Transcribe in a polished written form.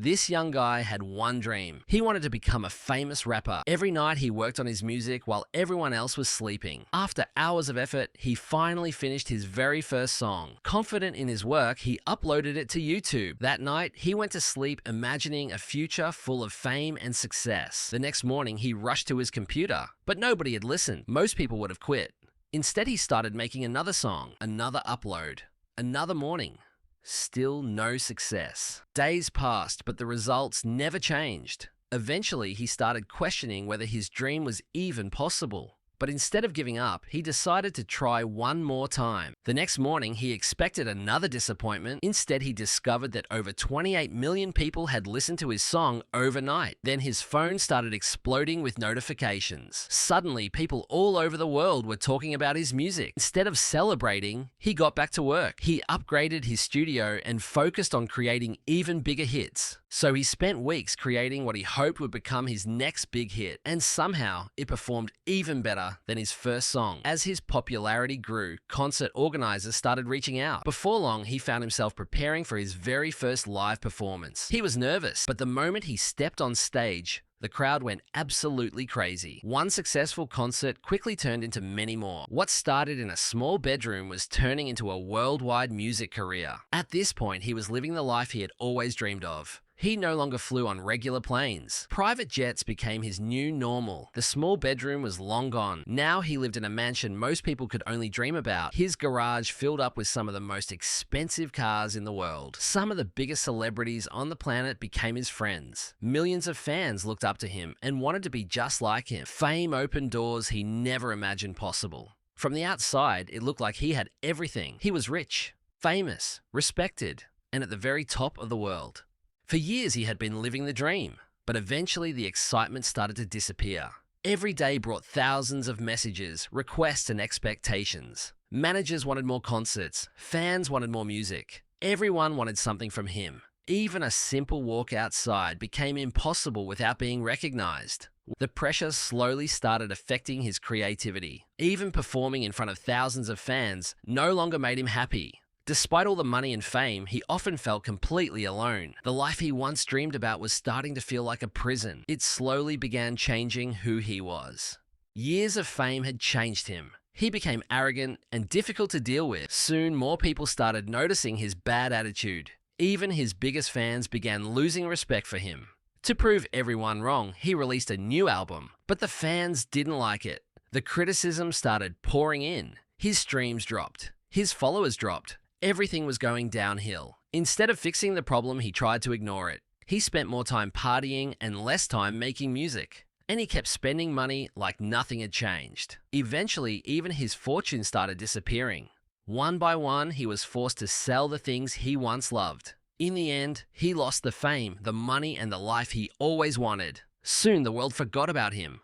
This young guy had one dream. He wanted to become a famous rapper. Every night he worked on his music while everyone else was sleeping. After hours of effort, he finally finished his very first song. Confident in his work, he uploaded it to YouTube. That night, he went to sleep imagining a future full of fame and success. The next morning, he rushed to his computer, but nobody had listened. Most people would have quit. Instead, he started making another song, another upload, another morning. Still no success. Days passed, but the results never changed. Eventually, he started questioning whether his dream was even possible. But instead of giving up, he decided to try one more time. The next morning, he expected another disappointment. Instead, he discovered that over 28 million people had listened to his song overnight. Then his phone started exploding with notifications. Suddenly, people all over the world were talking about his music. Instead of celebrating, he got back to work. He upgraded his studio and focused on creating even bigger hits. So he spent weeks creating what he hoped would become his next big hit, and somehow it performed even better than his first song. As his popularity grew, concert organizers started reaching out. Before long, he found himself preparing for his very first live performance. He was nervous, but the moment he stepped on stage, the crowd went absolutely crazy. One successful concert quickly turned into many more. What started in a small bedroom was turning into a worldwide music career. At this point, he was living the life he had always dreamed of. He no longer flew on regular planes. Private jets became his new normal. The small bedroom was long gone. Now he lived in a mansion most people could only dream about. His garage filled up with some of the most expensive cars in the world. Some of the biggest celebrities on the planet became his friends. Millions of fans looked up to him and wanted to be just like him. Fame opened doors he never imagined possible. From the outside, it looked like he had everything. He was rich, famous, respected, and at the very top of the world. For years, he had been living the dream, but eventually the excitement started to disappear. Every day brought thousands of messages, requests, and expectations. Managers wanted more concerts. Fans wanted more music. Everyone wanted something from him. Even a simple walk outside became impossible without being recognized. The pressure slowly started affecting his creativity. Even performing in front of thousands of fans no longer made him happy. Despite all the money and fame, he often felt completely alone. The life he once dreamed about was starting to feel like a prison. It slowly began changing who he was. Years of fame had changed him. He became arrogant and difficult to deal with. Soon, more people started noticing his bad attitude. Even his biggest fans began losing respect for him. To prove everyone wrong, he released a new album, but the fans didn't like it. The criticism started pouring in. His streams dropped. His followers dropped. Everything was going downhill. Instead of fixing the problem, he tried to ignore it. He spent more time partying and less time making music. And he kept spending money like nothing had changed. Eventually, even his fortune started disappearing. One by one, he was forced to sell the things he once loved. In the end, he lost the fame, the money, and the life he always wanted. Soon, the world forgot about him.